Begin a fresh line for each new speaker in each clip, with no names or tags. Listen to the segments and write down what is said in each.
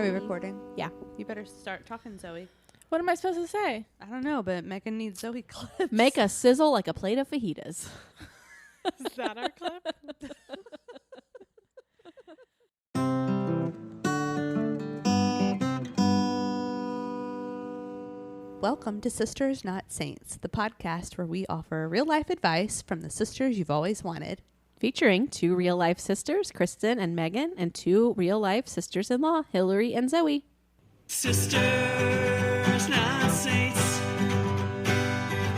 Are we recording?
Yeah.
You better start talking, Zoe.
What am I supposed to say?
I don't know, but Megan needs Zoe clips.
Make a sizzle like a plate of fajitas.
Is that our clip?
Welcome to Sisters Not Saints, the podcast where we offer real-life advice from the sisters you've always wanted.
Featuring two real-life sisters, Kristen and Megan, and two real-life sisters-in-law, Hillary and Zoe.
Sisters, not saints.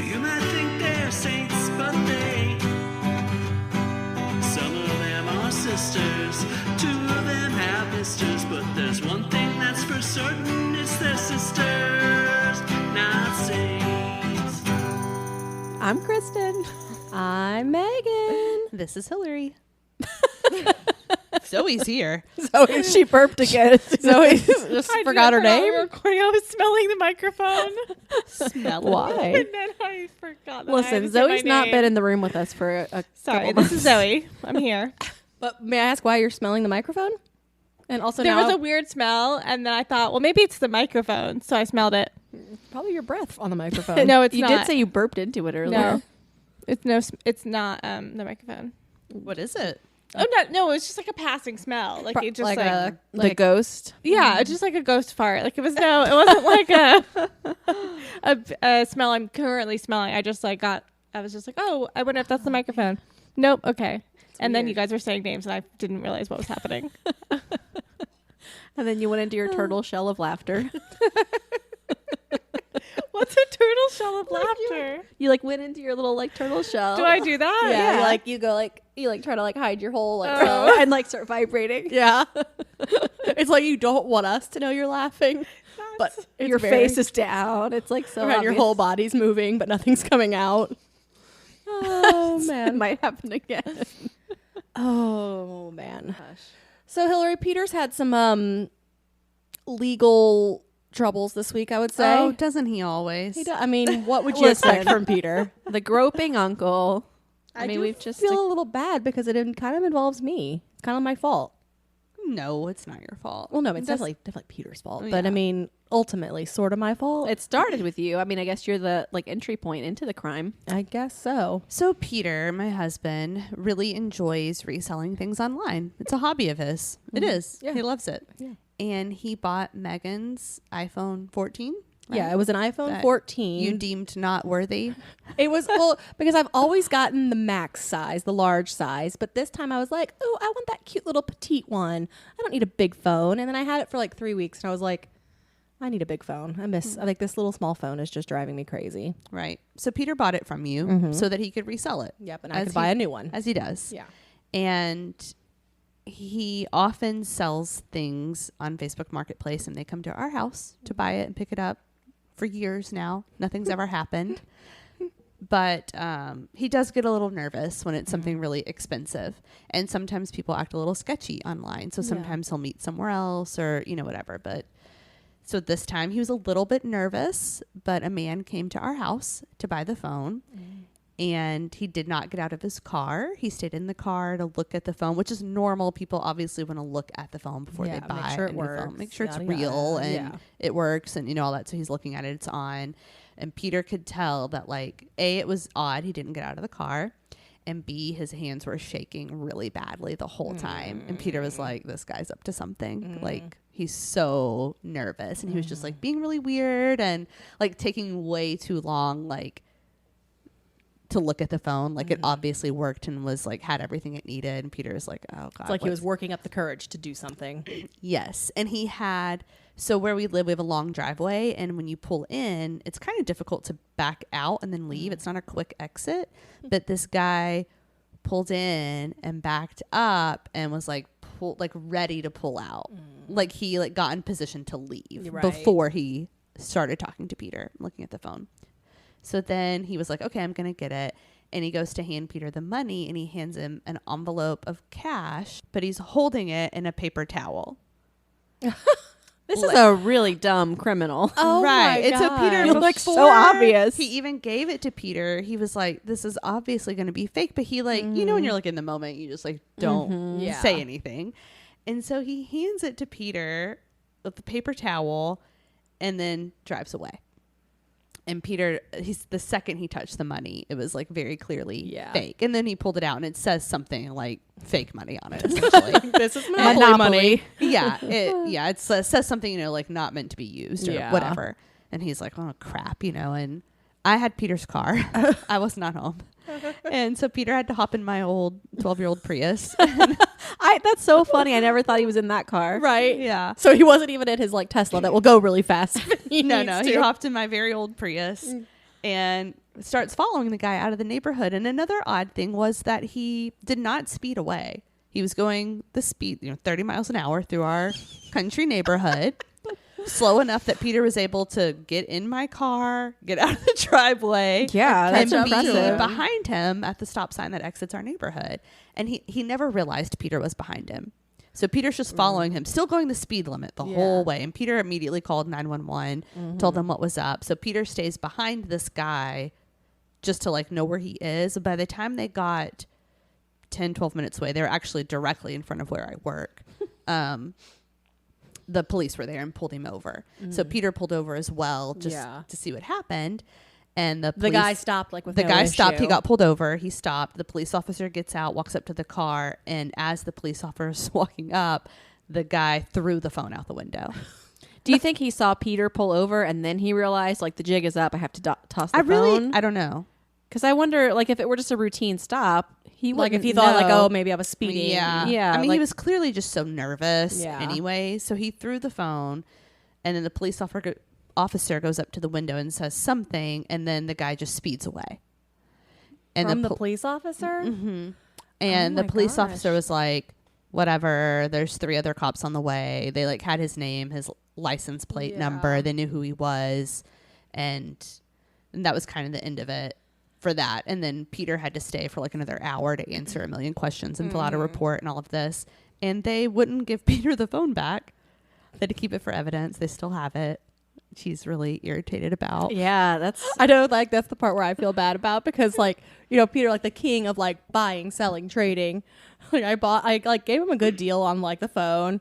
You might think they're saints, but they. Some of them are sisters, two of them have misters, but there's one thing that's for certain, it's their sisters, not saints.
I'm Kristen. I'm Megan.
This is Hillary. Zoe's here.
Zoe, she burped again. Zoe just forgot her name.
Recording. I was smelling the microphone.
Smell it.
Why?
And then I forgot that I
Listen,
had to say
Zoe's
my
not
name.
been in the room with us for a
Sorry,
couple
this is
months.
Zoe. I'm here.
But may I ask why you're smelling the microphone? And also
There
now
was a weird smell, and then I thought, well, maybe it's the microphone, so I smelled it.
probably your breath on the microphone.
No, it's
you
not.
did say you burped into it earlier.
No, it's not the microphone.
What is it?
Oh no, it's just like a passing smell. Like it just
the
like
ghost.
yeah, it's just like a ghost fart. Like it wasn't like a smell I'm currently smelling. I was just like, oh, I wonder if that's the microphone. Nope. Okay. And then you guys were saying names, and I didn't realize what was happening.
And then you went into your turtle shell of laughter.
What's a turtle shell of laughter?
You like went into your little like turtle shell.
Do I do that?
Yeah. You go you try to like hide your whole like
Oh.
shell and like start vibrating.
Yeah. It's like you don't want us to know you're laughing, but it's
Your
very-
face is down. It's like so
Right, your
obvious.
whole body's moving, but nothing's coming out.
Oh
It
man.
might happen again.
Oh man. So Hillary Peters had some legal troubles this week, I would say.
Oh, doesn't he always?
He I mean, what would you expect
Listen.
from Peter? The groping uncle. I mean, we've just feel a little bad because it kind of involves me. It's kind of my fault.
No, it's not your fault.
Well, no, it's
That's-
definitely Peter's fault.
Oh,
But
yeah.
I mean, ultimately, sort of my fault.
It started with you. I mean, I guess you're the like entry point into the crime.
I guess so.
So Peter, my husband, really enjoys reselling things online. It's a hobby of his. It is.
Yeah.
He loves it.
Yeah.
And he bought Megan's iPhone 14. right?
Yeah, it was an iPhone
That
14.
You deemed not worthy.
It was because I've always gotten the max size, the large size, but this time I was like, "Oh, I want that cute little petite one. I don't need a big phone." And then I had it for like 3 weeks, and I was like, "I need a big phone. I like this little small phone is just driving me crazy."
Right. So Peter bought it from you so that he could resell it.
Yep, and I could buy a new one.
As he does.
Yeah.
And he often sells things on Facebook Marketplace, and they come to our house to buy it and pick it up for years now. Nothing's ever happened. But he does get a little nervous when it's something really expensive. And sometimes people act a little sketchy online. So sometimes he'll meet somewhere else or, whatever. But so this time he was a little bit nervous, but a man came to our house to buy the phone. And he did not get out of his car. He stayed in the car to look at the phone, which is normal. People obviously want to look at the phone before they buy
make sure
a
it
new
works,
phone. Make sure it's
yada,
real
yada.
and it works and all that. So he's looking at it. It's on. And Peter could tell that like A, it was odd. He didn't get out of the car. And B, his hands were shaking really badly the whole time. And Peter was like, this guy's up to something. Like he's so nervous. And he was just like being really weird and like taking way too long, like to look at the phone. Like it obviously worked and was like had everything it needed. And Peter was like, oh God.
It's like he was working up the courage to do something.
Yes. And he had, so where we live, we have a long driveway. And when you pull in, it's kind of difficult to back out and then leave. It's not a quick exit. But this guy pulled in and backed up and was like, ready to pull out. Like he like got in position to leave
Right.
before he started talking to Peter, looking at the phone. So then he was like, okay, I'm going to get it. And he goes to hand Peter the money and he hands him an envelope of cash, but he's holding it in a paper towel.
This is a really dumb criminal.
Oh
right.
my
It's so Peter
God.
Like, so
before
obvious.
He even gave it to Peter. He was like, this is obviously going to be fake. But he like, when you're like in the moment, you just like don't
Yeah.
say anything. And so he hands it to Peter with the paper towel and then drives away. And Peter, the second he touched the money, it was like very clearly fake. And then he pulled it out and it says something like fake money on it, essentially.
This is Monopoly money.
Yeah. It says something, you know, like not meant to be used or whatever. And he's like, oh, crap, you know. And I had Peter's car. I was not home. And so Peter had to hop in my old 12-year-old Prius.
That's so funny. I never thought he was in that car.
Right.
Yeah.
So he wasn't even in his like Tesla that will go really fast.
He hopped in my very old Prius and starts following the guy out of the neighborhood. And another odd thing was that he did not speed away. He was going the speed, 30 miles an hour through our country neighborhood. Slow enough that Peter was able to get in my car, get out of the driveway,
that's
and be
impressive.
behind him at the stop sign that exits our neighborhood. And he never realized Peter was behind him. So Peter's just following him, still going the speed limit the whole way. And Peter immediately called 911, told them what was up. So Peter stays behind this guy just to like know where he is. By the time they got 10, 12 minutes away, they were actually directly in front of where I work. The police were there and pulled him over. So Peter pulled over as well just to see what happened. And the
guy stopped like with
the
no
guy
issue.
stopped. He got pulled over. He stopped. The police officer gets out, walks up to the car. And as the police officer is walking up, the guy threw the phone out the window.
Do you think he saw Peter pull over and then he realized like the jig is up? I have to toss the phone.
I don't know.
Because I wonder, like, if it were just a routine stop, he
Like
wouldn't
if he thought like,
know.
oh, maybe I was speeding.
Yeah,
I mean,
like-
he was clearly just so nervous
Yeah.
anyway. So he threw the phone, and then the police officer goes up to the window and says something, and then the guy just speeds away. And
From the police officer?
And
Oh
the
my
police
gosh.
officer was like, whatever, there's 3 other cops on the way. They like had his name, his license plate number. They knew who he was. And that was kind of the end of it for that. And then Peter had to stay for like another hour to answer a million questions and fill out a report and all of this. And they wouldn't give Peter the phone back. They had to keep it for evidence. They still have it. She's really irritated about.
Yeah, that's...
I know, like, that's the part where I feel bad about because, like, Peter, like, the king of, like, buying, selling, trading. Like, I like, gave him a good deal on, like, the phone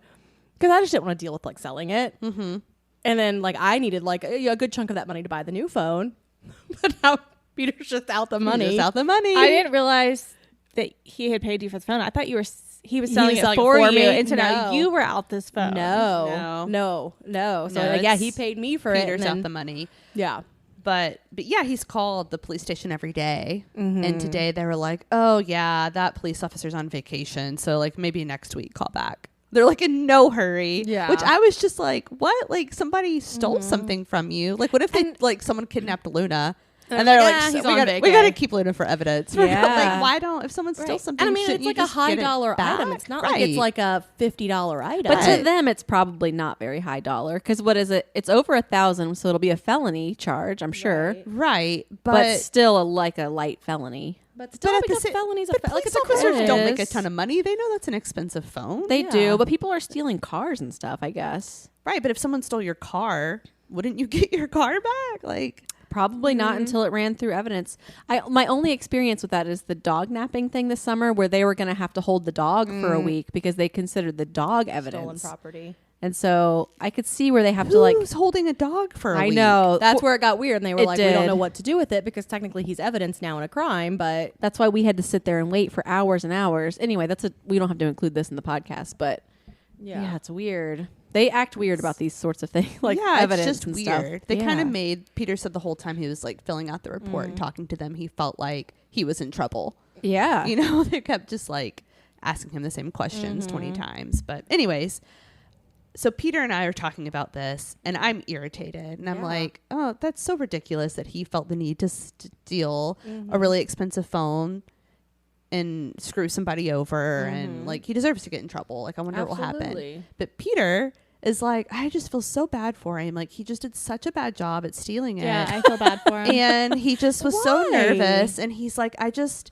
because I just didn't want to deal with, like, selling it. Mm-hmm. And then, like, I needed, like, a good chunk of that money to buy the new phone. But now Peter's just out the money.
Just out the money.
I didn't realize that he had paid you for the phone. I thought he was selling it
selling
for
it for
you,
you.
and so now
No.
you were out this phone.
No. So,
No,
like, yeah,
it's
he paid me for it.
Peter's
and then-
out the money.
Yeah.
But yeah, he's called the police station every day. And today they were like, oh yeah, that police officer's on vacation. So like maybe next week call back. They're like in no hurry.
Yeah.
Which I was just like, what? Like somebody stole something from you. Like what if they like someone kidnapped Luna? And they're like,
yeah,
so
he's
we
on
gotta
vacay.
keep Luna for evidence.
Yeah.
Like why don't, if someone steals something,
And I mean,
shouldn't
it's
you
like a
just get it
$high
back?
item. It's not like it's
Right.
like a $50 item.
But to them, it's probably not very high dollar. Because what is it? It's over 1,000, so it'll be a felony charge, I'm sure.
Right.
But still like a light felony.
But still,
at the
because
sa-
felonies
but
like
police
it's a
officers
crime.
don't make a
is.
ton of money. They know that's an expensive phone.
They do, but people are stealing cars and stuff, I guess.
Right. But if someone stole your car, wouldn't you get your car back? Like,
Probably not until it ran through evidence. My only experience with that is the dog napping thing this summer, where they were going to have to hold the dog for a week because they considered the dog
Stolen
evidence.
property.
And so I could see where they have to like.
who's holding a dog for a
I
week?
know
That's where it got weird, and they were
It
like, "We don't know
did.
what to do with it because technically he's evidence now in a crime." But
That's why we had to sit there and wait for hours and hours. Anyway, we don't have to include this in the podcast, but yeah, it's weird. They act weird about these sorts of things, like
yeah,
evidence
it's just
and
weird.
stuff.
They kind
Yeah.
of made Peter said the whole time he was like filling out the report and talking to them, he felt like he was in trouble.
Yeah.
You know, they kept just like asking him the same questions 20 times. But anyways, so Peter and I are talking about this, and I'm irritated, and I'm like, oh, that's so ridiculous that he felt the need to steal a really expensive phone and screw somebody over, and like he deserves to get in trouble. Like I wonder what will happen.
Absolutely.
But Peter is like, I just feel so bad for him. Like he just did such a bad job at stealing it.
Yeah, I feel bad for him.
And he just was so
Why?
nervous, and he's like, I just,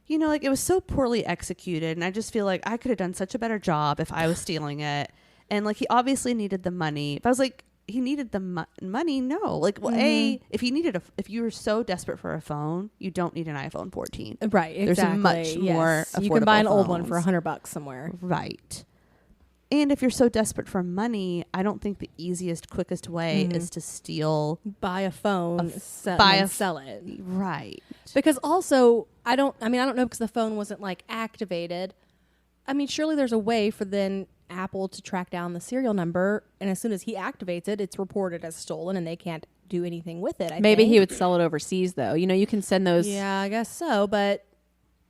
you know, like it was so poorly executed, and I just feel like I could have done such a better job if I was stealing it. And like he obviously needed the money. But I was like, he needed the money? No. Like, well, if you were so desperate for a phone, you don't need an iPhone 14.
right,
There's
exactly.
much more
You can buy an
affordable
old one for
phones.
$100 somewhere.
Right. And if you're so desperate for money, I don't think the easiest, quickest way is to steal.
Buy a phone, sell it.
Right.
Because also, I don't know because the phone wasn't like activated. I mean, surely there's a way for then Apple to track down the serial number, and as soon as he activates it, it's reported as stolen, and they can't do anything with it.
Maybe he would sell it overseas, though. You know, you can send those.
Yeah, I guess so, but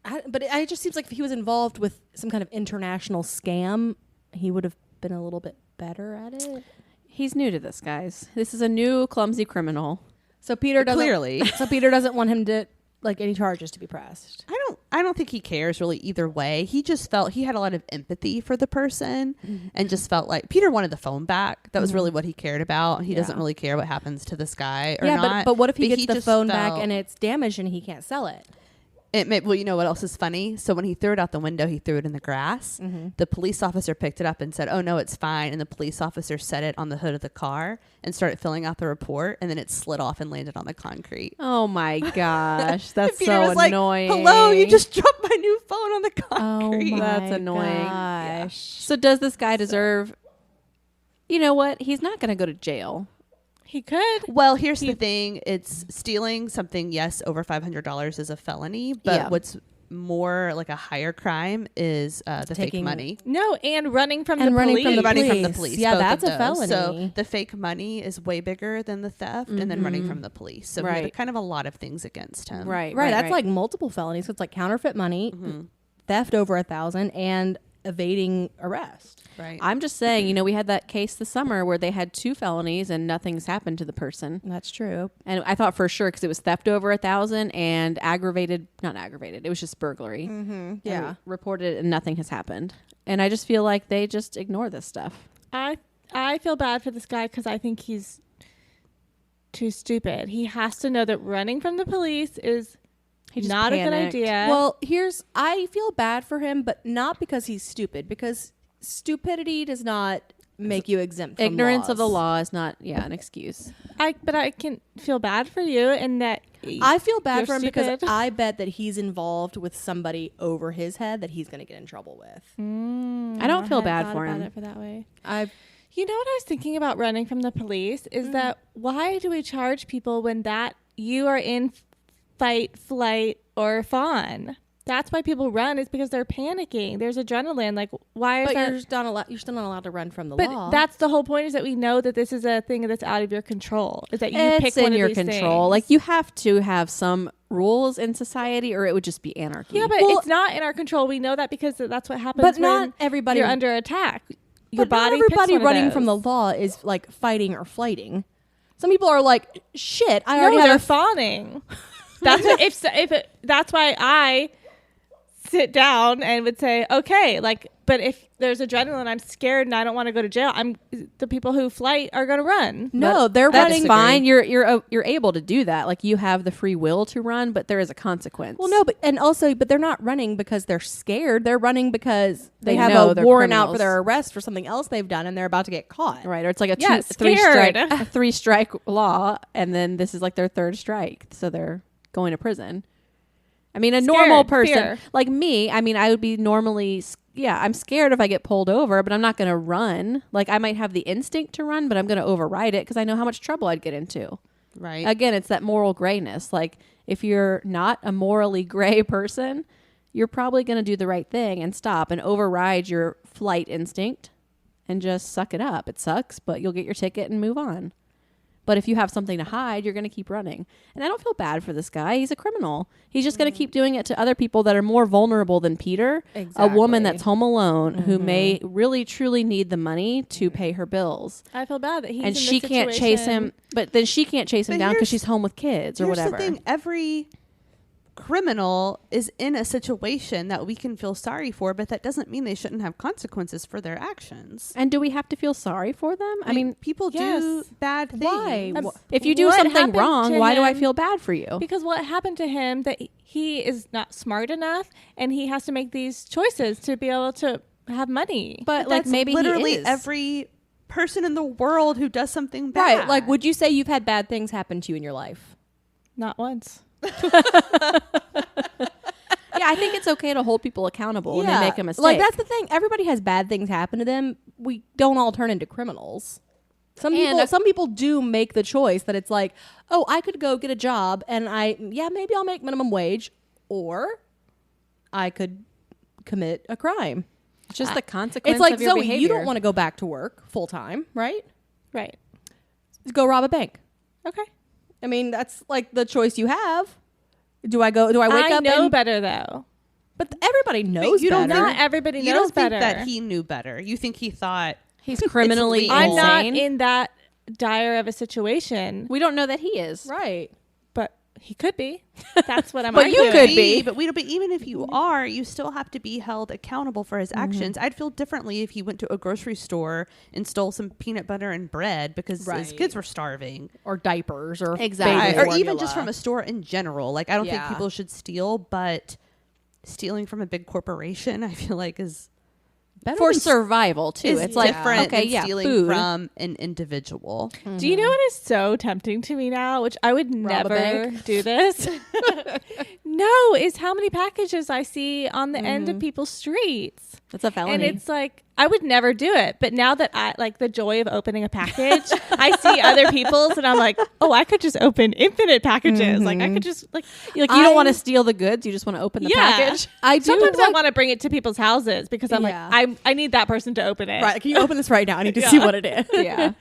it just seems like if he was involved with some kind of international scam, he would have been a little bit better at it.
He's new to this, guys. This is a new clumsy criminal.
So Peter doesn't want him to like any charges to be pressed.
I don't think he cares really either way. He just felt he had a lot of empathy for the person and just felt like Peter wanted the phone back. That was really what he cared about. He doesn't really care what happens to this guy or not.
But what if he gets the phone back and it's damaged and he can't sell it?
Well, you know what else is funny? So when he threw it out the window, he threw it in the grass. The police officer picked it up and said, "Oh, no, it's fine." And the police officer set it on the hood of the car and started filling out the report. And then it slid off and landed on the concrete.
Oh, my gosh. That's
Peter
so
was like,
annoying.
"Hello, you just dropped my new phone on the concrete."
Oh, my
That's annoying.
gosh.
So does this guy deserve... You know what? He's not going to go to jail.
He could.
Well, here's the thing. It's stealing something, yes, over $500 is a felony. But what's more like a higher crime is the fake money.
No, and running from
And
the
running
police.
from the
Running from the police.
Yeah,
both
that's
of
a
those.
felony.
So the fake money is way bigger than the theft and then running from the police. So he had kind of a lot of things against him.
Right.
That's like multiple felonies. So it's like counterfeit money, theft over $1,000, and evading arrest.
Right.
I'm just saying, you know, we had that case this summer where they had 2 felonies and nothing's happened to the person.
That's true.
And I thought for sure because it was theft over $1,000 and not aggravated. It was just burglary.
Yeah.
And reported and nothing has happened. And I just feel like they just ignore this stuff.
I feel bad for this guy because I think he's too stupid. He has to know that running from the police is not a good idea.
Well, I feel bad for him, but not because he's stupid, because stupidity does not make you exempt from
Ignorance of the
laws.
law is not, an excuse.
But I can feel bad for you in that
I feel bad
you're
for him
stupid.
because I bet that he's involved with somebody over his head that he's going to get in trouble with.
I don't feel bad for him.
For that way.
You
know what I was thinking about running from the police is that why do we charge people when that you are in fight, flight, or fawn? That's why people run, is because they're panicking. There's adrenaline. Like, why is that?
You're still not allowed to run from the
But
law.
that's the whole point, is that we know that this is a thing that's out of your control. Is that you
It's
pick one
in
of
your
these
control.
things.
Like, you have to have some rules in society or it would just be anarchy.
Yeah, but it's not in our control. We know that because that's what happens.
But
when
not everybody.
you're under attack. Your
But
body.
not everybody
picks one of
running from the
those.
law is like fighting or flighting. Some people are like, shit, I
No,
already
they're
have
fawning. That's what, that's why I sit down and would say, okay, like, but if there's adrenaline, I'm scared and I don't want to go to jail. The people who flight are going to run.
No, they're
That's
running.
fine. You're able to do that. Like, you have the free will to run, but there is a consequence.
Well, no, but they're not running because they're scared. They're running because they
They
have
know
a
they're
warrant out for
criminals.
their arrest for something else they've done, and they're about to get caught.
Right, or it's like a
Yeah,
three
scared.
strike a 3 strike law, and then this is like their 3rd strike, so they're going to prison. I mean, a normal person
fear.
like me, I mean, I would be normally, I'm scared if I get pulled over, but I'm not going to run. Like, I might have the instinct to run, but I'm going to override it because I know how much trouble I'd get into.
Right.
Again, it's that moral grayness. Like, if you're not a morally gray person, you're probably going to do the right thing and stop and override your flight instinct and just suck it up. It sucks, but you'll get your ticket and move on. But if you have something to hide, you're going to keep running. And I don't feel bad for this guy. He's a criminal. He's just going to keep doing it to other people that are more vulnerable than Peter. A woman that's home alone who may really, truly need the money to pay her bills.
I feel bad that he's
And
in
she
this
can't chase
situation.
him. But then she can't chase him
But
down because
here's-
she's home with kids or
Here's
whatever.
the thing. Every criminal is in a situation that we can feel sorry for, but that doesn't mean they shouldn't have consequences for their actions.
And do we have to feel sorry for them? I mean,
people do
yes.
bad things.
Why?
if you do
What
something
happened
wrong,
to
why do I
him-
feel bad for you?
Because what happened to him, that he is not smart enough and he has to make these choices to be able to have money.
But like
That's
maybe
literally
he is.
every person in the world who does something bad.
Right. Like, would you say you've had bad things happen to you in your life?
Not once.
Yeah, I think it's okay to hold people accountable when they make a mistake.
Like, that's the thing. Everybody has bad things happen to them, we don't all turn into criminals. Some
And
people do make the choice that it's like, oh, I could go get a job and maybe I'll make minimum wage, or I could commit a crime.
It's just the consequence
It's like,
of your
Zoe,
behavior.
you don't want to go back to work full time, right?
Right.
Go rob a bank.
Okay.
I mean, that's like the choice you have. Do I wake up?
I know
and,
better though.
But everybody knows
you don't
better.
Not everybody knows
You don't
better.
think that he knew better. You think he thought
He's criminally
legal.
I'm not
insane.
in that dire of a situation,
We don't know that he is.
Right.
but he could be. That's what I'm
But you
arguing.
could be.
But we don't. But even if you are, you still have to be held accountable for his actions. I'd feel differently if he went to a grocery store and stole some peanut butter and bread because his
Right.
kids were starving,
Or diapers or
Exactly.
baby
or even
formula.
just from a store in general. Like I don't think
Yeah.
people should steal, but stealing from a big corporation, I feel like is
Better
For
than
survival too.
is
It's like
different
okay,
than
yeah,
stealing
food.
from an individual.
Do you know what is so tempting to me now, which I would
Rob a
never
bank?
do this? No, is how many packages I see on the end of people's streets.
That's a felony.
And it's like, I would never do it. But now that I like the joy of opening a package, I see other people's and I'm like, oh, I could just open infinite packages. Like I could just like,
you don't want to steal the goods. You just want to open the
yeah.
package.
I do.
Sometimes I
like-
want to bring it to people's houses because I'm
Yeah.
like, I need that person to open it.
Right. Can you open this right now? I need to see what it is.
Yeah.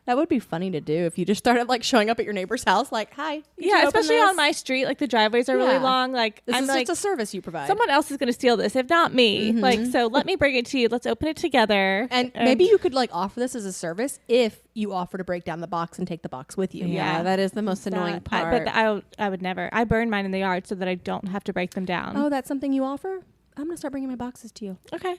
That would be funny to do if you just started like showing up at your neighbor's house, like, hi. could you
Yeah,
open
especially
this?
on my street, like the driveways are really
Yeah.
long. Like
This
I'm
is
like,
just a service you provide.
someone else is going to steal this, if not me. Like, so let me bring it to you. Let's open it together.
and maybe you could like offer this as a service if you offer to break down the box and take the box with you.
Yeah, that is the most annoying part.
But I would never. I burn mine in the yard so that I don't have to break them down.
Oh, that's something you offer? I'm going to start bringing my boxes to you
okay.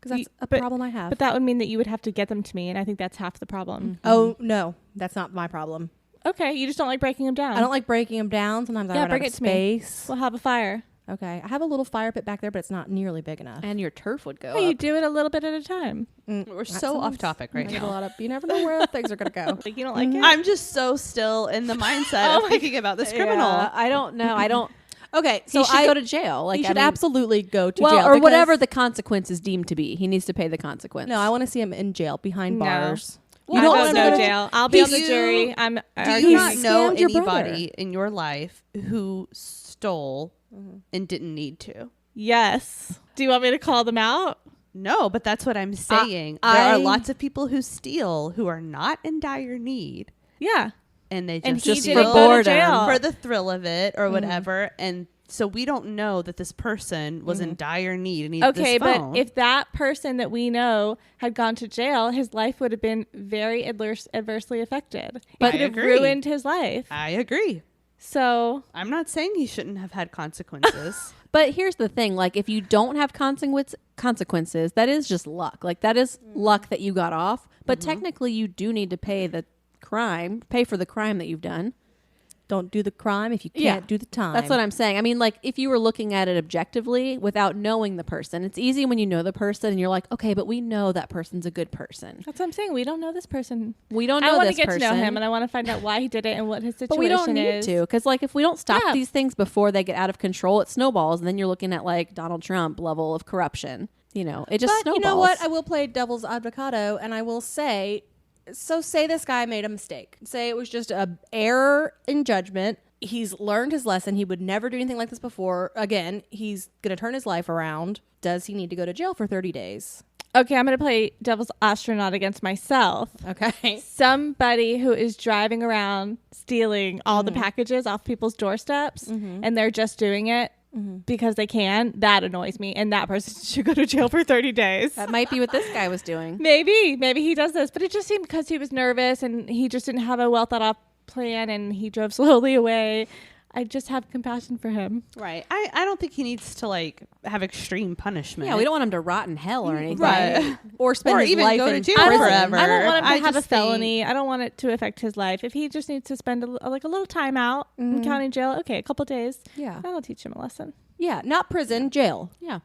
because that's a
but-
problem I have.
But that would mean that you would have to get them to me, and I think that's half the problem.
Oh, no, that's not my problem.
Okay, you just don't like breaking them down.
I don't like breaking them down. Sometimes I
Yeah,
run
bring
out
it
of
to me.
space.
We'll have a fire.
Okay. I have a little fire pit back there, but it's not nearly big enough.
and your turf would go
Oh, you
up.
do it a little bit at a time.
We're so off topic right
I get a
now.
lot of, you never know where things are going to go.
Like you don't like it.
I'm just so still in the mindset of thinking about this criminal.
I don't know. I don't.
Okay,
So
so
he should go to jail. Like
he
I
should
mean,
absolutely go to
well,
jail.
or
because-
whatever the consequence is deemed to be. He needs to pay the consequence.
No, I want to see him in jail behind
No.
bars.
You
You
don't
don't
want
wanna
no
go to-
jail. I'll be on the
You-
jury. I'm.
Do
arguing.
you not know
scammed your brother.
anybody in your life who stole and didn't need to?
Yes. Do you want me to call them out?
No, but that's what I'm saying. There are lots of people who steal who are not in dire need,
Yeah.
and they
And
just
he
steal
didn't go to
boredom.
jail.
for the thrill of it or whatever. And so we don't know that this person was in dire need and needed
Okay,
this phone.
but if that person that we know had gone to jail, his life would have been very adversely affected.
But
it could
I
have
agree.
ruined his life.
I agree.
So
I'm not saying he shouldn't have had consequences.
But here's the thing: like, if you don't have consequences, that is just luck. Like, that is luck that you got off. But technically, you do need to pay for the crime that you've done.
Don't do the crime if you can't
Yeah.
do the time.
That's what I'm saying. I mean, like, if you were looking at it objectively without knowing the person, it's easy when you know the person and you're like, okay, but we know that person's a good person.
that's what I'm saying. We don't know this person.
We don't
I
know
want to
this
get
person.
to know him, and I want to find out why he did it and what his situation
But we don't need
is.
to, because like if we don't stop
Yeah.
these things before they get out of control, it snowballs, and then you're looking at like Donald Trump level of corruption. You know, it just
But
snowballs.
you know what? I will play devil's avocado, and I will say, so say this guy made a mistake. Say it was just a error in judgment. He's learned his lesson. He would never do anything like this before. Again, he's going to turn his life around. Does he need to go to jail for 30 days?
Okay, I'm going to play devil's astronaut against myself.
Okay.
Somebody who is driving around stealing all the packages off people's doorsteps and they're just doing it because they can, that annoys me. And that person should go to jail for 30 days.
That might be what this guy was doing.
Maybe he does this, but it just seemed because he was nervous and he just didn't have a well thought out plan and he drove slowly away. I just have compassion for him.
Right. I don't think he needs to like have extreme punishment.
Yeah, we don't want him to rot in hell or anything.
Right.
Or spend
Or
his
even
life
go to
in
jail
prison.
forever.
I don't want him to
I
have a
just think-
felony. I don't want it to affect his life. If he just needs to spend a little time out in county jail, okay, a couple days.
Yeah.
That'll teach him a lesson.
Yeah, not prison, jail.
Yeah.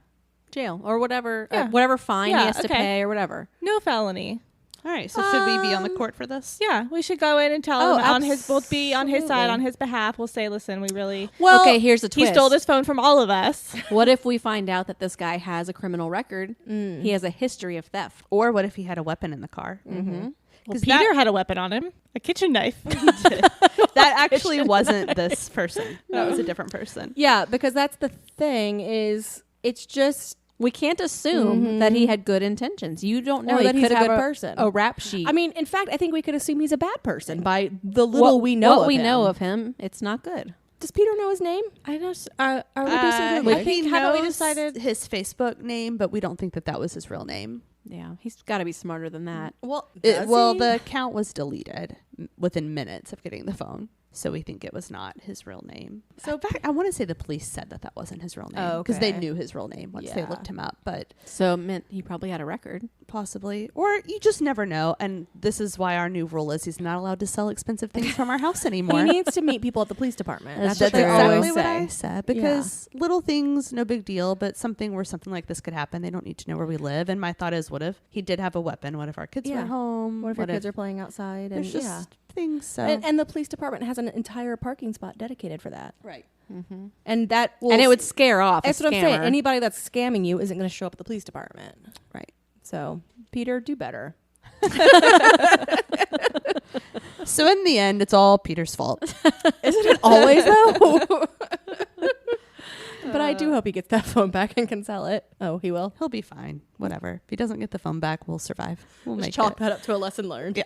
Jail or whatever,
Yeah.
whatever fine
Yeah,
he has to
okay.
pay or whatever.
No felony.
All right. So should we be on the court for this?
Yeah, we should go in and tell
Oh,
him on his. We'll be on his side,
absolutely.
on his behalf. We'll say, listen, we really.
Well,
Okay, here's a
He
twist.
stole this phone from all of us.
What if we find out that this guy has a criminal record? He has a history of theft.
Or what if he had a weapon in the car?
Mm-hmm.
Well, Peter had a weapon on him, a kitchen knife.
That actually wasn't this person. That was a different person.
Yeah, because that's the thing is it's just
We can't assume that he had good intentions. You don't know
Or
he
that he's
could
a
have
good person.
a rap sheet.
I mean, in fact, I think we could assume he's a bad person by the little we know
what
of
we
him.
know of him. It's not good.
Does Peter know his name?
I know. Are we
do some Googling?
I think
haven't we
knows
decided?
his Facebook name, but we don't think that was his real name.
Yeah, he's got to be smarter than that.
Well,
The account was deleted within minutes of getting the phone. So we think it was not his real name. So in fact, I want to say the police said that wasn't his real name because they
okay.
knew his real name once they
Yeah.
looked him up, but
So it meant he probably had a record.
possibly. Or you just never know. And this is why our new rule is he's not allowed to sell expensive things from our house anymore.
he needs to meet people at the police department.
That's
That's what
That's
they
true.
exactly
always
what
say.
I said. Because little things, no big deal, but something where something like this could happen, they don't need to know where we live. And my thought is, what if he did have a weapon? What if our kids
Yeah.
went home?
What if your kids are playing outside? And
There's just
yeah.
things. So
And the police department has an entire parking spot dedicated for that.
right.
And that will
And it would scare off
That's
a
what I'm saying.
scammer.
Anybody that's scamming you isn't going to show up at the police department.
Right.
So, Peter, do better.
So in the end, it's all Peter's fault.
Isn't it always though? But I do hope he gets that phone back and can sell it. Oh, he will.
He'll be fine. Whatever. If he doesn't get the phone back, we'll survive. We'll
Just
make
chalk
it.
that up to a lesson learned.
Yeah.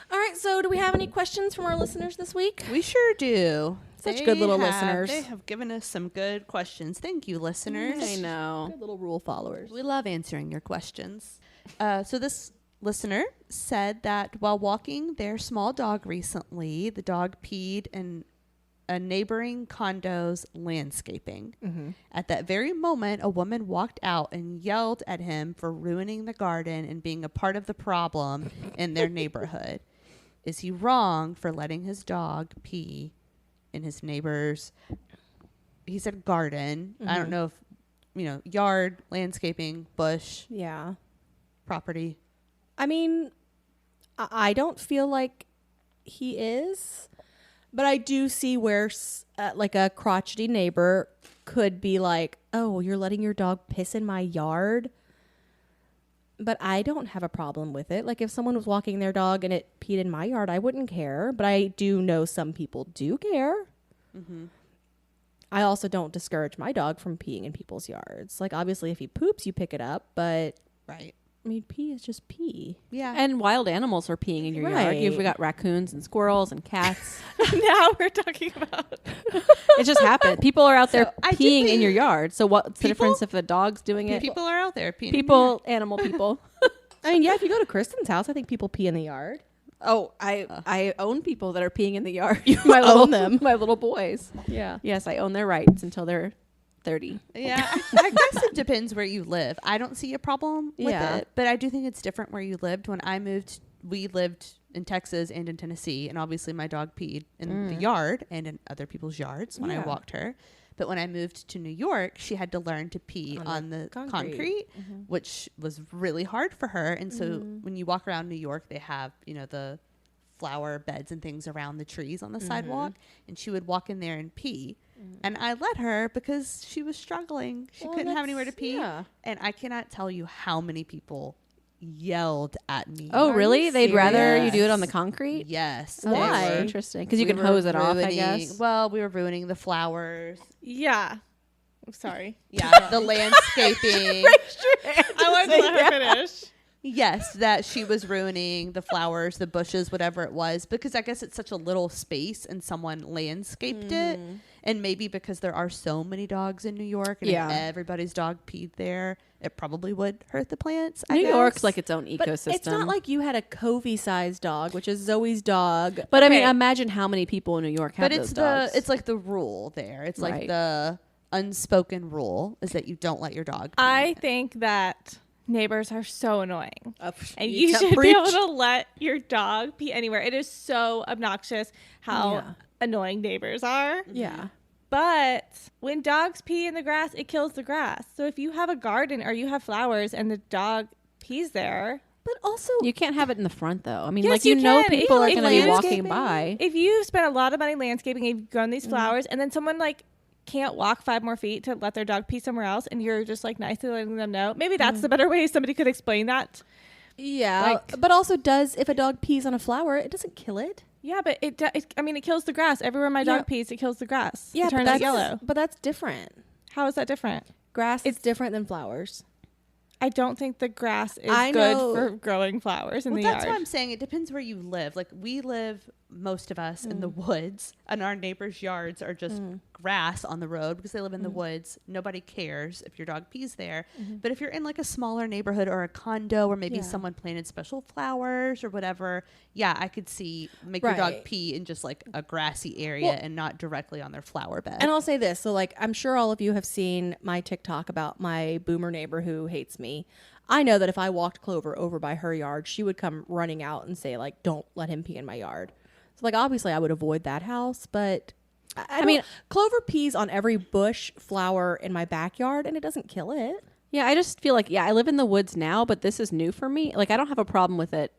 All right. So, do we have any questions from our listeners this week?
We sure do.
Such good little
have-
listeners.
They have given us some good questions. Thank you, listeners.
I know.
Good little rule followers.
We love answering your questions. So this listener said that while walking their small dog recently, the dog peed in a neighboring condo's landscaping. At that very moment, a woman walked out and yelled at him for ruining the garden and being a part of the problem in their neighborhood. Is he wrong for letting his dog pee in his neighbor's, he said garden. I don't know if, yard, landscaping, bush,
Yeah.
property.
I mean, I don't feel like he is, but I do see where like a crotchety neighbor could be like, oh, you're letting your dog piss in my yard. But I don't have a problem with it. Like if someone was walking their dog and it peed in my yard, I wouldn't care. But I do know some people do care. I also don't discourage my dog from peeing in people's yards. Like obviously if he poops, you pick it up. But
Right.
I mean, pee is just pee.
Yeah.
And wild animals are peeing in your yard. You've got raccoons and squirrels and cats.
Now we're talking about.
It just happened. People are out there
I do
peeing in
think
your yard. So what's the
people-
difference if a dog's doing it?
people are out there peeing.
People, animal people.
I mean, yeah, if you go to Kristen's house, I think people pee in the yard.
Oh, I own people that are peeing in the yard.
You
my
own them.
my little boys.
Yeah.
Yes, I own their rights until they're 30.
Yeah. I guess it depends where you live. I don't see a problem with
Yeah.
it, but I do think it's different where you lived. When I moved, we lived in Texas and in Tennessee, and obviously my dog peed in the yard and in other people's yards when I
Yeah.
walked her. But when I moved to New York, she had to learn to pee on the concrete, which was really hard for her. And so when you walk around New York, they have, the flower beds and things around the trees on the sidewalk. And she would walk in there and pee. And I let her because she was struggling. She couldn't have anywhere to pee.
Yeah.
And I cannot tell you how many people yelled at me.
Oh, really?
you
They'd rather you
serious?
do it on the concrete?
Yes.
Oh,
they
that's
were-
interesting. Because you
we
can
were
hose it off, I
ruining-
guess.
Well, we were ruining the flowers.
Yeah. I'm sorry.
Yeah, the landscaping.
I wanted to let her finish.
Yes, that she was ruining the flowers, the bushes, whatever it was, because I guess it's such a little space and someone landscaped it. And maybe because there are so many dogs in New York and if everybody's dog peed there, it probably would hurt the plants.
New
I guess.
York's like its own ecosystem.
But it's not like you had a Covey-sized dog, which is Zoe's dog.
But I mean,
Okay.
imagine how many people in New York have
But
those
it's
dogs.
it's like the rule there. It's like
Right.
the unspoken rule is that you don't let your dog pee.
I think that neighbors are so annoying. And
You
you
can't
should
preach.
be able to let your dog pee anywhere. It is so obnoxious how
Yeah.
annoying neighbors are.
Yeah.
But when dogs pee in the grass, it kills the grass. So if you have a garden or you have flowers and the dog pees there,
But also,
You can't have it in the front though. I mean,
Yes,
like
you
know
can.
people are
If
going to be
landscaping-
walking by.
if you spend a lot of money landscaping and you've grown these flowers and then someone like can't walk 5 more feet to let their dog pee somewhere else and you're just like nicely letting them know, maybe that's the better way somebody could explain that.
yeah. But also, if a dog pees on a flower, it doesn't kill it.
Yeah, but it kills the grass. Everywhere my
Yeah.
dog pees, it kills the grass.
Yeah,
It turns
but
it yellow.
But that's different.
How is that different?
Grass is different than flowers.
I don't think the grass is
I
good
know-
for growing flowers in
Well,
the
that's
yard.
what I'm saying. It depends where you live. Like we live, most of us, in the woods, and our neighbors' yards are just grass on the road because they live in the woods. Nobody cares if your dog pees there. But if you're in like a smaller neighborhood or a condo, or maybe
Yeah.
someone planted special flowers or whatever, yeah, I could see make your dog
Right.
pee in just like a grassy area and not directly on their flower bed.
And I'll say this. So, like, I'm sure all of you have seen my TikTok about my boomer neighbor who hates me. I know that if I walked Clover over by her yard, she would come running out and say, like, don't let him pee in my yard. So, like, obviously I would avoid that house. But, I mean, Clover pees on every bush, flower in my backyard, and it doesn't kill it.
Yeah, I just feel like, I live in the woods now, but this is new for me. Like, I don't have a problem with it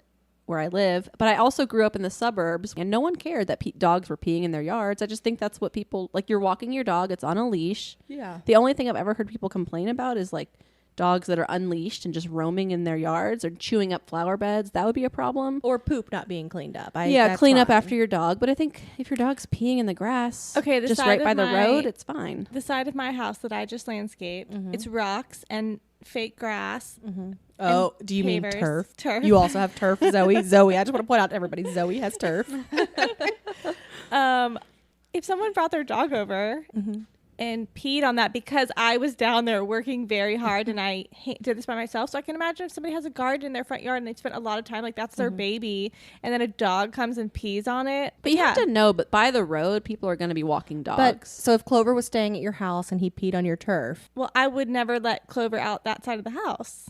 where I live, but I also grew up in the suburbs and no one cared that dogs were peeing in their yards. I just think that's what people, like, you're walking your dog, it's on a leash.
Yeah.
The only thing I've ever heard people complain about is like dogs that are unleashed and just roaming in their yards or chewing up flower beds. That would be a problem.
Or poop not being cleaned up.
Yeah, clean up after your dog. But I think if your dog's peeing in the grass,
Okay, the
just
side
right
of
by the
my-
road, it's fine.
The side of my house that I just landscaped, it's rocks and fake grass.
Oh, do you mean
pavers.
turf?
Turf.
You also have turf, Zoe. Zoe, I just want to point out to everybody, Zoe has turf.
If someone brought their dog over and peed on that because I was down there working very hard and I did this by myself, so I can imagine if somebody has a garden in their front yard and they spent a lot of time, like that's their baby, and then a dog comes and pees on it.
But you have to know, but by the road, people are going to be walking dogs.
But so if Clover was staying at your house and he peed on your turf,
Well, I would never let Clover out that side of the house.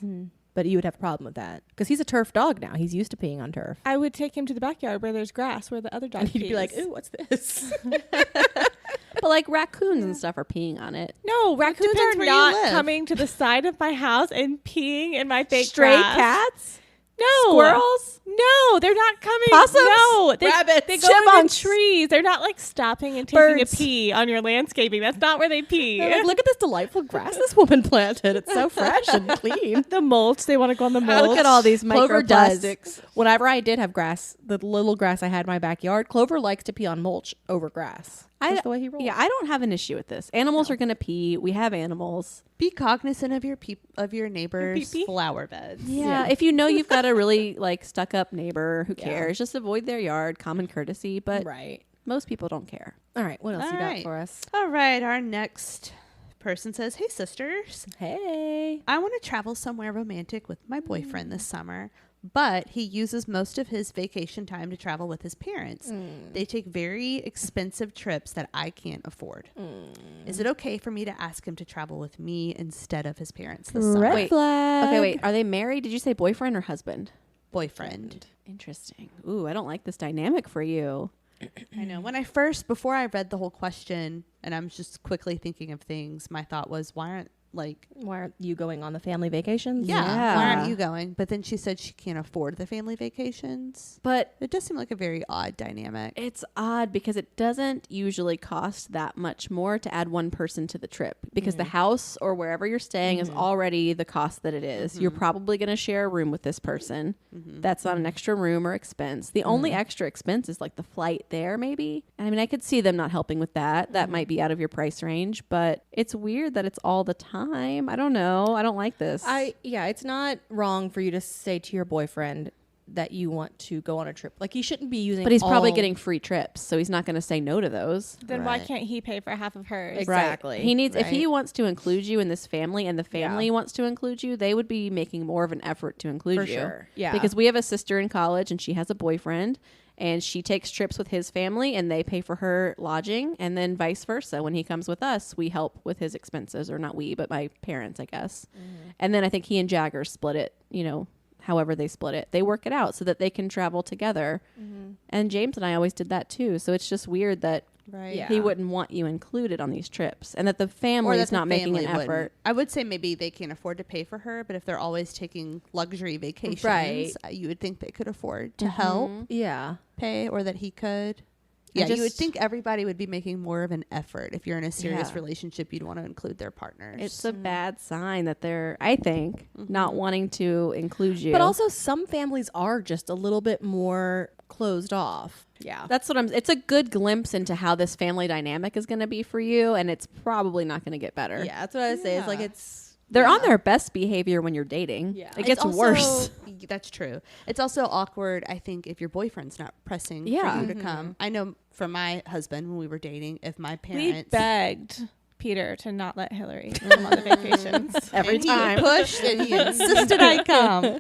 but you would have a problem with that because he's a turf dog now. He's used to peeing on turf.
I would take him to the backyard where there's grass, where the other dog
And he'd
pees.
be like, ooh, what's this?
but like raccoons and stuff are peeing on it.
No, raccoons
depends
are
where you
not
live.
coming to the side of my house and peeing in my fake
Stray
grass.
cats?
No.
Squirrels?
No, they're not coming.
Possums?
No,
Rabbits?
They go
Chipmunks?
in the trees. They're not like stopping and taking
Birds?
a pee on your landscaping. That's not where they pee.
They're like, look at this delightful grass this woman planted. It's so fresh and clean.
The mulch. They want to go on the mulch.
Look at all these
Clover does.
microplastics.
Whenever I did have grass, the little grass I had in my backyard, Clover likes to pee on mulch over grass. That's the way he rolls.
Yeah, I don't have an issue with this. Animals are going to pee. We have animals.
Be cognizant of your neighbors'
pee-pee?
flower beds.
Yeah, if you know you've got a really like stuck up neighbor, who cares? Just avoid their yard, common courtesy. But
Right.
most people don't care.
All right. What else
All
you got
right.
for us?
All right, our next person says, "Hey sisters,
Hey.
I want to travel somewhere romantic with my boyfriend this summer, but he uses most of his vacation time to travel with his parents. They take very expensive trips that I can't afford. Is it okay for me to ask him to travel with me instead of his parents this summer?"
Wait.
flag.
Okay, wait. Are they married? Did you say boyfriend or husband?
Boyfriend.
Interesting. Ooh, I don't like this dynamic for you.
I know. Before I read the whole question and I'm just quickly thinking of things, my thought was, why aren't
you going on the family vacations?
why
Yeah.
aren't you going? But then she said she can't afford the family vacations.
But
It does seem like a very odd dynamic.
it's odd because it doesn't usually cost that much more to add one person to the trip because the house or wherever you're staying is already the cost that it is. You're probably going to share a room with this person. That's not an extra room or expense. The only extra expense is like the flight there, maybe. I mean, I could see them not helping with that. That might be out of your price range, but it's weird that it's all the time. I don't know. I don't like this.
It's not wrong for you to say to your boyfriend that you want to go on a trip. Like, he shouldn't be using
But he's probably
all-
getting free trips, so he's not going to say no to those.
Then why
Right.
can't he pay for half of hers?
Exactly.
Right. He needs if he
Right.
wants to include you in this family and the family wants to include you, they would be making more of an effort to include
For
you.
sure. Yeah.
Because we have a sister in college and she has a boyfriend and she takes trips with his family and they pay for her lodging, and then vice versa. When he comes with us, we help with his expenses, or not we, but my parents, I guess. And then I think he and Jagger split it, however they split it. They work it out so that they can travel together. And James and I always did that too. So it's just weird that
Right.
Yeah.
He wouldn't want you included on these trips, and that the family is not making an effort.
I would say maybe they can't afford to pay for her, but if they're always taking luxury vacations,
Right.
You would think they could afford to help
Yeah.
pay, or that he could. Yeah, you would
just-
think everybody would be making more of an effort. If you're in a serious
Yeah.
relationship, you'd want to include their partners.
It's a bad sign that they're, I think, not wanting to include you.
But also, some families are just a little bit more closed off. Yeah.
that's what it's a good glimpse into how this family dynamic is going to be for you, and it's probably not going to get better.
Yeah, that's what I would say. It's like
Yeah.
it's
They're on their best behavior when you're dating.
Yeah.
It gets
It's also-
worse.
That's true. It's also awkward, I think, if your boyfriend's not pressing
Yeah.
for you to come. I know from my husband when we were dating, if my
We
parents
begged Peter to not let Hillary come on the vacations.
Every
and
time.
he pushed and he insisted I come.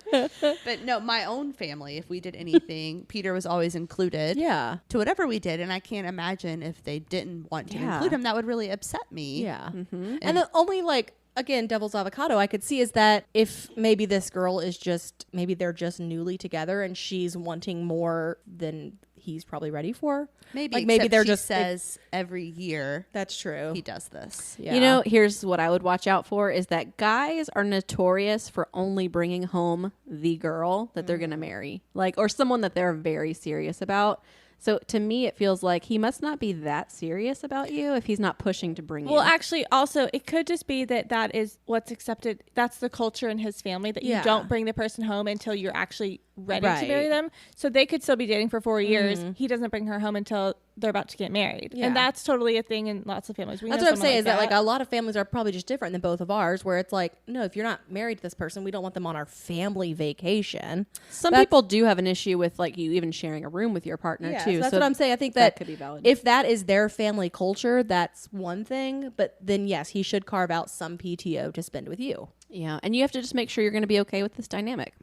But no, my own family, if we did anything, Peter was always included
yeah.
to whatever we did, and I can't imagine if they didn't want to
Yeah.
include him, that would really upset me.
Yeah.
Mm-hmm.
And the only like again, devil's avocado I could see is that if maybe this girl is just maybe they're just newly together and she's wanting more than he's probably ready for.
Maybe
Like, maybe
except
they're
she
just-
says every year
That's true.
he does this.
Yeah.
You know, here's what I would watch out for is that guys are notorious for only bringing home the girl that they're going to marry, like, or someone that they're very serious about. So to me, it feels like he must not be that serious about you if he's not pushing to bring
Well,
you.
actually, also, it could just be that is what's accepted. That's the culture in his family, that
Yeah.
you don't bring the person home until you're actually ready to
Right.
marry them. So they could still be dating for 4 years. He doesn't bring her home until they're about to get married.
Yeah.
And that's totally a thing in lots of families. We
That's
know
what I'm
someone
saying is that like
that.
a lot of families are probably just different than both of ours, where it's like, no, if you're not married to this person, we don't want them on our family vacation.
Some
that's-
people do have an issue with like you even sharing a room with your partner
Yeah,
too.
so that's what I'm saying. I think that
could be valid.
if that is their family culture, that's one thing. But then yes, he should carve out some PTO to spend with you.
Yeah, and you have to just make sure you're going to be okay with this dynamic.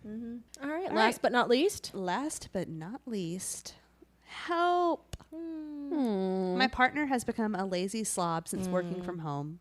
All right.
All
Last
right.
but not least.
Last but not least, help. My partner has become a lazy slob since working from home.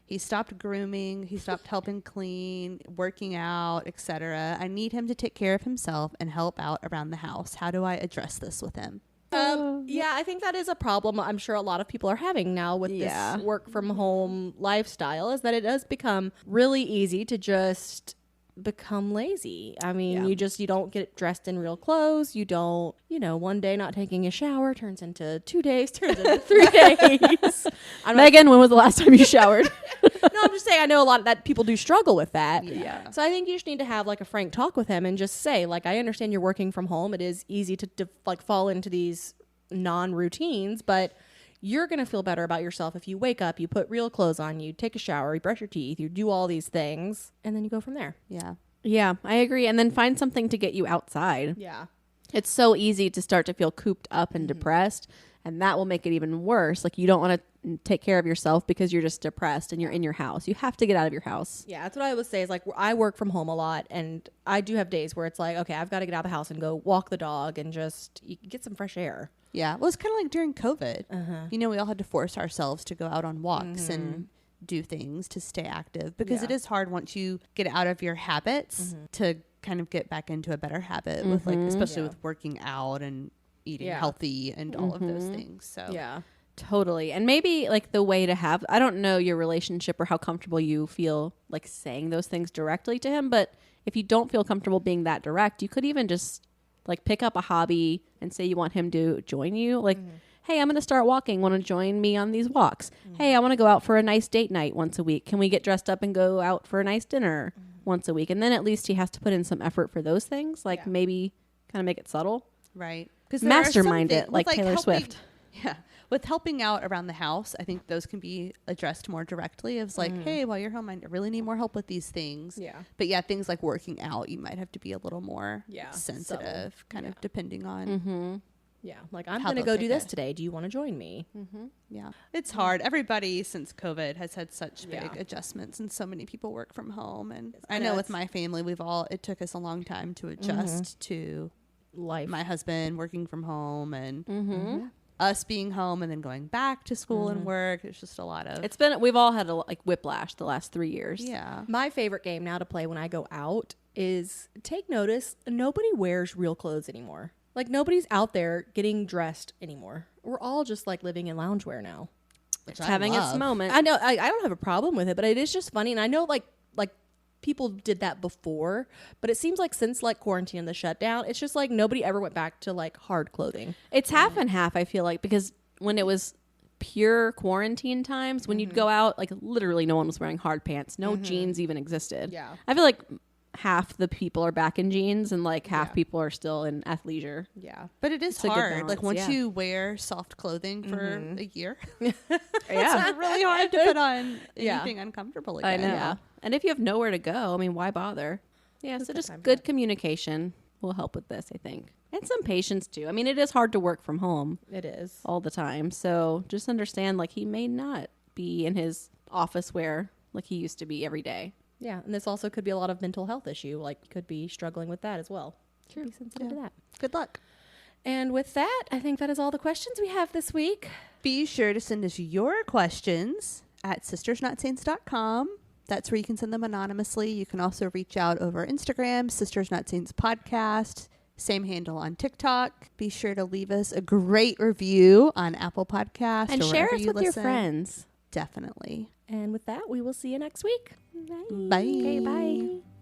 He stopped grooming, he stopped helping clean, working out, etc. I need him to take care of himself and help out around the house. How do I address this with him?
Yeah, I think that is a problem I'm sure a lot of people are having now with
Yeah.
this work from home lifestyle, is that it does become really easy to just become lazy. I mean, you don't get dressed in real clothes. You don't, one day not taking a shower turns into 2 days, turns into 3 days. I'm not-
Megan, when was the last time you showered?
no, I'm just saying I know a lot that people do struggle with that.
Yeah.
So I think you just need to have like a frank talk with him and just say, like, I understand you're working from home. It is easy to like fall into these non-routines, but you're going to feel better about yourself if you wake up, you put real clothes on, you take a shower, you brush your teeth, you do all these things, and then you go from there.
Yeah.
Yeah, I agree. And then find something to get you outside.
Yeah.
It's so easy to start to feel cooped up and depressed, and that will make it even worse. Like you don't want to take care of yourself because you're just depressed and you're in your house. You have to get out of your house.
Yeah, that's what I would say is like I work from home a lot, and I do have days where it's like, okay, I've got to get out of the house and go walk the dog and just get some fresh air.
Yeah. Well, it's kind of like during COVID. We all had to force ourselves to go out on walks and do things to stay active because it is hard once you get out of your habits to kind of get back into a better habit with like, especially with working out and eating healthy and all of those things. So
Yeah.
Totally. And maybe like the way to have, I don't know your relationship or how comfortable you feel like saying those things directly to him, but if you don't feel comfortable being that direct, you could even just like pick up a hobby and say you want him to join you. Like, hey, I'm going to start walking. Want to join me on these walks? Hey, I want to go out for a nice date night once a week. Can we get dressed up and go out for a nice dinner once a week? And then at least he has to put in some effort for those things. Like maybe kind of make it subtle.
right. Because
Mastermind it like Taylor Swift.
Yeah. With helping out around the house, I think those can be addressed more directly. It's like, hey, while you're home, I really need more help with these things.
Yeah.
But yeah, things like working out, you might have to be a little more
Yeah,
sensitive,
subtle.
kind of depending on.
Yeah. Like, I'm
How
going to
they'll
go do
take
this
it.
today. Do you want to join me?
Yeah. It's hard. Everybody since COVID has had such big
Yeah.
adjustments, and so many people work from home. And I know with my family, it took us a long time to adjust to
Life.
my husband working from home and us being home and then going back to school and work. It's just a lot of
We've all had like whiplash the last 3 years.
yeah.
My favorite game now to play when I go out is take notice. Nobody wears real clothes anymore. Like nobody's out there getting dressed anymore. We're all just like living in loungewear now.
It's having its moment.
I know. I don't have a problem with it, but it is just funny. And I know like people did that before, but it seems like since like quarantine and the shutdown, it's just like nobody ever went back to like hard clothing.
It's half and half, I feel like, because when it was pure quarantine times, when you'd go out, like literally no one was wearing hard pants. No jeans even existed.
Yeah.
I feel like half the people are back in jeans and like half people are still in athleisure.
Yeah.
But it is
It's a good
hard.
balance,
Like once
yeah.
you wear soft clothing for a year,
Yeah.
it's really hard to put on
Yeah.
anything uncomfortable
I
again.
know.
Yeah.
And if you have nowhere to go, I mean, why bother? Yeah, so
the
just
time for
good
that.
communication will help with this, I think. And some patience too. I mean, it is hard to work from home
It is.
all the time. So just understand like he may not be in his office wear like he used to be every day.
Yeah. And this also could be a lot of mental health issue. Like could be struggling with that as well.
Sure.
Be sensitive to that.
Good luck.
And with that, I think that is all the questions we have this week.
Be sure to send us your questions at sistersnotsaints.com. That's where you can send them anonymously. You can also reach out over Instagram, Sisters Not Saints Podcast. Same handle on TikTok. Be sure to leave us a great review on Apple Podcasts.
And
or
share
wherever
us
you
with your
listen.
friends.
Definitely.
And with that, we will see you next week.
Bye.
Okay, bye.